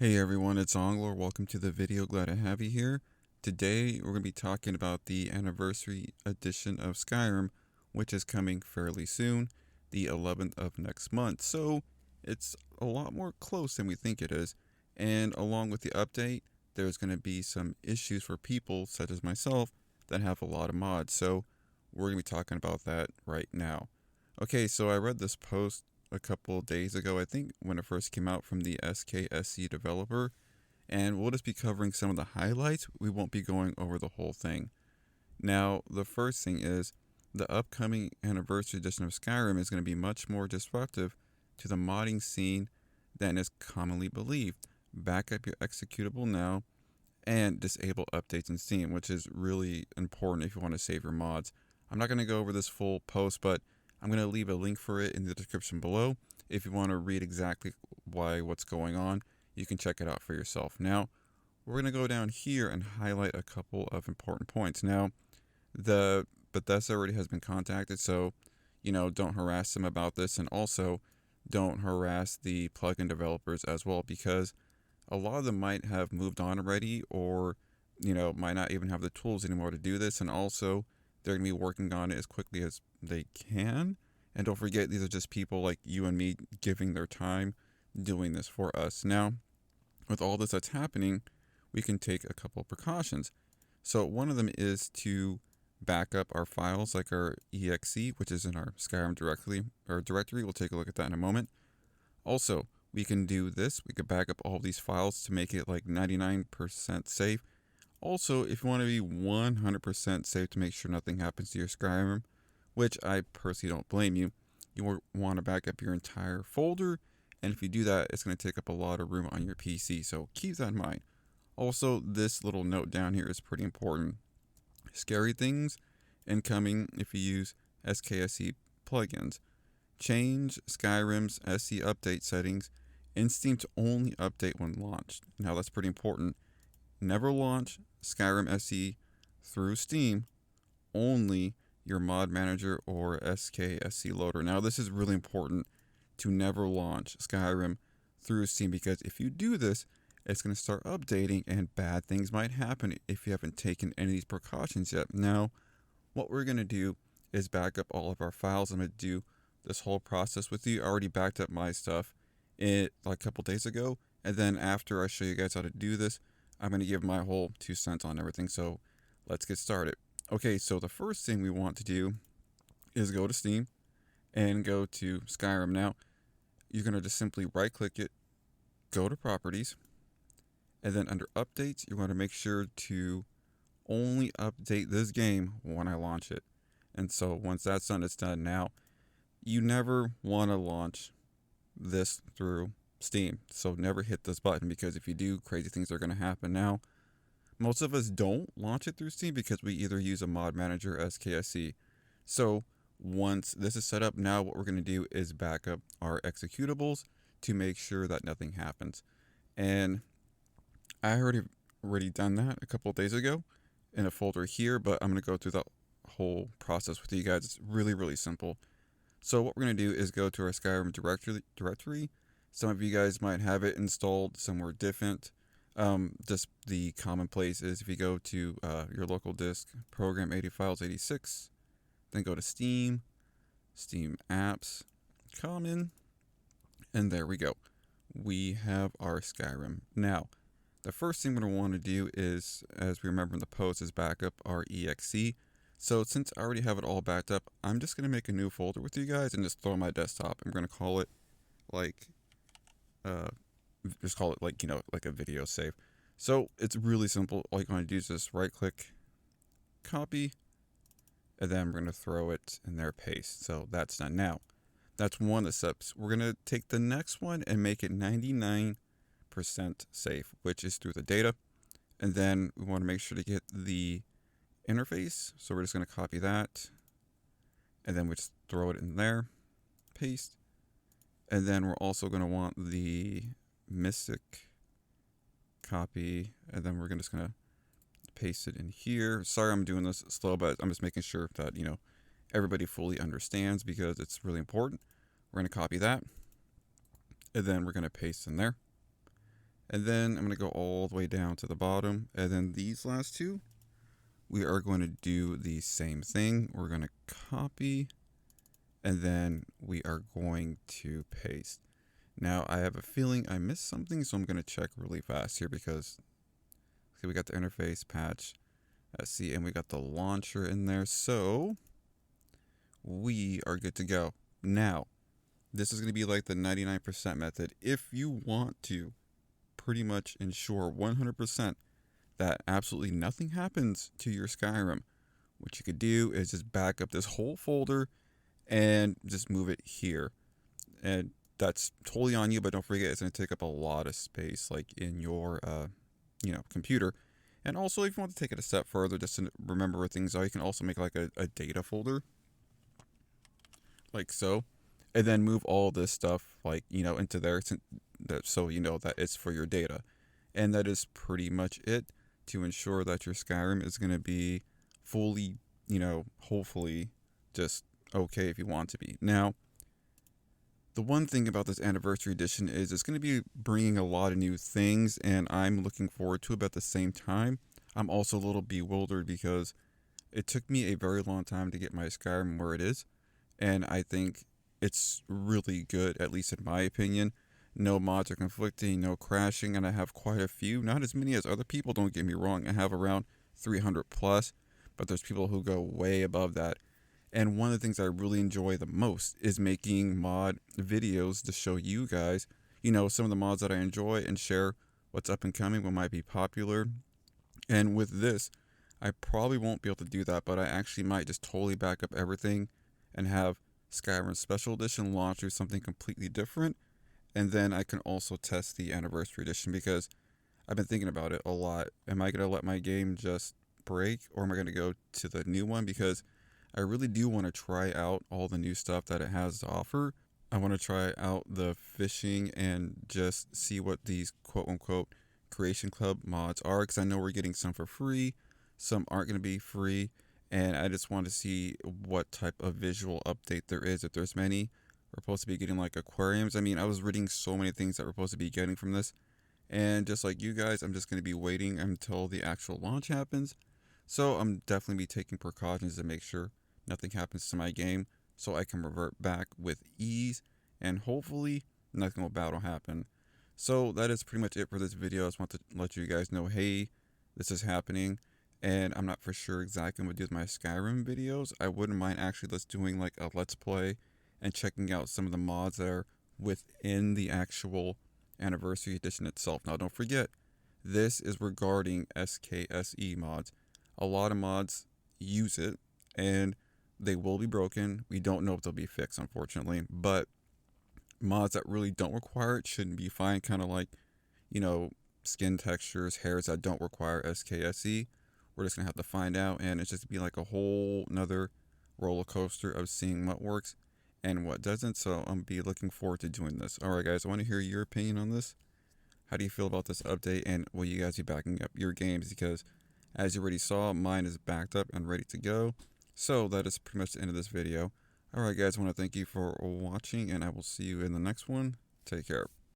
Hey everyone, it's Onglor. Welcome to the video. Glad to have you here. Today we're going to be talking about the Anniversary Edition of Skyrim, which is coming fairly soon, the 11th of next month. So it's a lot more close than we think it is. And along with the update, there's going to be some issues for people such as myself that have a lot of mods. So we're going to be talking about that right now. Okay, so I read this post a couple of days ago, I think, when it first came out from the SKSE developer, and we'll just be covering some of the highlights. We won't be going over the whole thing. Now, the first thing is the upcoming Anniversary Edition of Skyrim is going to be much more disruptive to the modding scene than is commonly believed. Back up your executable now and disable updates in Steam, which is really important if you want to save your mods. I'm not going to go over this full post, but I'm going to leave a link for it in the description below. If you want to read exactly what's going on, you can check it out for yourself. Now, we're going to go down here and highlight a couple of important points. Now, the Bethesda already has been contacted, so, don't harass them about this, and also don't harass the plugin developers as well, because a lot of them might have moved on already, or, might not even have the tools anymore to do this, and also they're going to be working on it as quickly as they can. And don't forget, these are just people like you and me giving their time doing this for us. Now, with all this that's happening, we can take a couple of precautions. So one of them is to back up our files, like our exe, which is in our Skyrim directory. We'll take a look at that in a moment. Also, we can do this. We could back up all these files to make it like 99% safe. Also, if you want to be 100% safe to make sure nothing happens to your Skyrim, which I personally don't blame you, you want to back up your entire folder, and if you do that, it's going to take up a lot of room on your PC, so keep that in mind. Also, this little note down here is pretty important. Scary things incoming if you use SKSE plugins. Change Skyrim's SE update settings in Steam to only update when launched. Now, that's pretty important. Never launch Skyrim SE through Steam, only your mod manager or SKSE loader. Now, this is really important, to never launch Skyrim through Steam, because if you do this, it's going to start updating and bad things might happen if you haven't taken any of these precautions yet. Now, what we're going to do is back up all of our files. I'm going to do this whole process with you. I already backed up my stuff like a couple days ago, and then after I show you guys how to do this, I'm going to give my whole 2 cents on everything. So let's get started. Okay, so the first thing we want to do is go to Steam and go to Skyrim. Now, you're going to just simply right click it, go to properties, and then under updates, you're going to make sure to only update this game when I launch it. And so once that's done, it's done. Now, you never want to launch this through Steam, so never hit this button, because if you do, crazy things are going to happen. Now, most of us don't launch it through Steam because we either use a mod manager or SKSE. So once this is set up, now what we're going to do is back up our executables to make sure that nothing happens. And I already done that a couple of days ago in a folder here, but I'm going to go through the whole process with you guys. It's really, really simple. So what we're going to do is go to our Skyrim directory. Some of you guys might have it installed somewhere different. Just the common place is if you go to your local disk, program 80 files 86, then go to Steam apps, common, and there we go. We have our Skyrim. Now, the first thing we're going to want to do is, as we remember in the post, is back up our exe. So since I already have it all backed up, I'm just going to make a new folder with you guys and just throw on my desktop. I'm going to call it like like a video save. So it's really simple. All you're going to do is just right click, copy, and then we're going to throw it in there, paste. So that's done. Now, that's one of the steps. We're going to take the next one and make it 99% safe, which is through the data. And then we want to make sure to get the interface. So we're just going to copy that, and then we just throw it in there, paste. And then we're also going to want the Mystic copy, and then we're just going to paste it in here. Sorry I'm doing this slow, but I'm just making sure that, everybody fully understands, because it's really important. We're going to copy that, and then we're going to paste in there. And then I'm going to go all the way down to the bottom. And then these last two, we are going to do the same thing. We're going to copy, and then we are going to paste. Now, I have a feeling I missed something, so I'm going to check really fast here because okay, we got the interface patch, SE, and we got the launcher in there. So we are good to go. Now, this is going to be like the 99% method. If you want to pretty much ensure 100% that absolutely nothing happens to your Skyrim, what you could do is just back up this whole folder and just move it here. And that's totally on you, but don't forget it's going to take up a lot of space, like in your computer. And also, if you want to take it a step further, just to remember where things are, you can also make like a data folder, like so, and then move all this stuff into there, so you know that it's for your data. And that is pretty much it to ensure that your Skyrim is going to be fully, hopefully just okay if you want to be. Now, the one thing about this Anniversary Edition is it's going to be bringing a lot of new things, and I'm looking forward to it, but at the same time, I'm also a little bewildered because it took me a very long time to get my Skyrim where it is, and I think it's really good, at least in my opinion. No mods are conflicting, no crashing, and I have quite a few. Not as many as other people, don't get me wrong. I have around 300 plus, but there's people who go way above that. And one of the things I really enjoy the most is making mod videos to show you guys, some of the mods that I enjoy and share what's up and coming, what might be popular. And with this, I probably won't be able to do that, but I actually might just totally back up everything and have Skyrim Special Edition launch or something completely different. And then I can also test the Anniversary Edition because I've been thinking about it a lot. Am I going to let my game just break, or am I going to go to the new one? Because I really do want to try out all the new stuff that it has to offer. I want to try out the fishing and just see what these quote-unquote Creation Club mods are, because I know we're getting some for free, some aren't going to be free, and I just want to see what type of visual update there is, if there's many. We're supposed to be getting like aquariums. I mean, I was reading so many things that we're supposed to be getting from this, and just like you guys, I'm just going to be waiting until the actual launch happens. So I'm definitely be taking precautions to make sure nothing happens to my game, so I can revert back with ease, and hopefully nothing bad will happen. So that is pretty much it for this video. I just want to let you guys know, hey, this is happening, and I'm not for sure exactly what to do with my Skyrim videos. I wouldn't mind actually just doing like a let's play and checking out some of the mods that are within the actual Anniversary Edition itself. Now, don't forget, this is regarding SKSE mods. A lot of mods use it, and they will be broken. We don't know if they'll be fixed, unfortunately, but mods that really don't require it shouldn't be fine. Kind of like, skin textures, hairs that don't require SKSE. We're just going to have to find out, and it's just be like a whole nother roller coaster of seeing what works and what doesn't. So I'm be looking forward to doing this. All right, guys, I want to hear your opinion on this. How do you feel about this update, and will you guys be backing up your games? Because as you already saw, mine is backed up and ready to go. So that is pretty much the end of this video. Alright guys, I want to thank you for watching, and I will see you in the next one. Take care.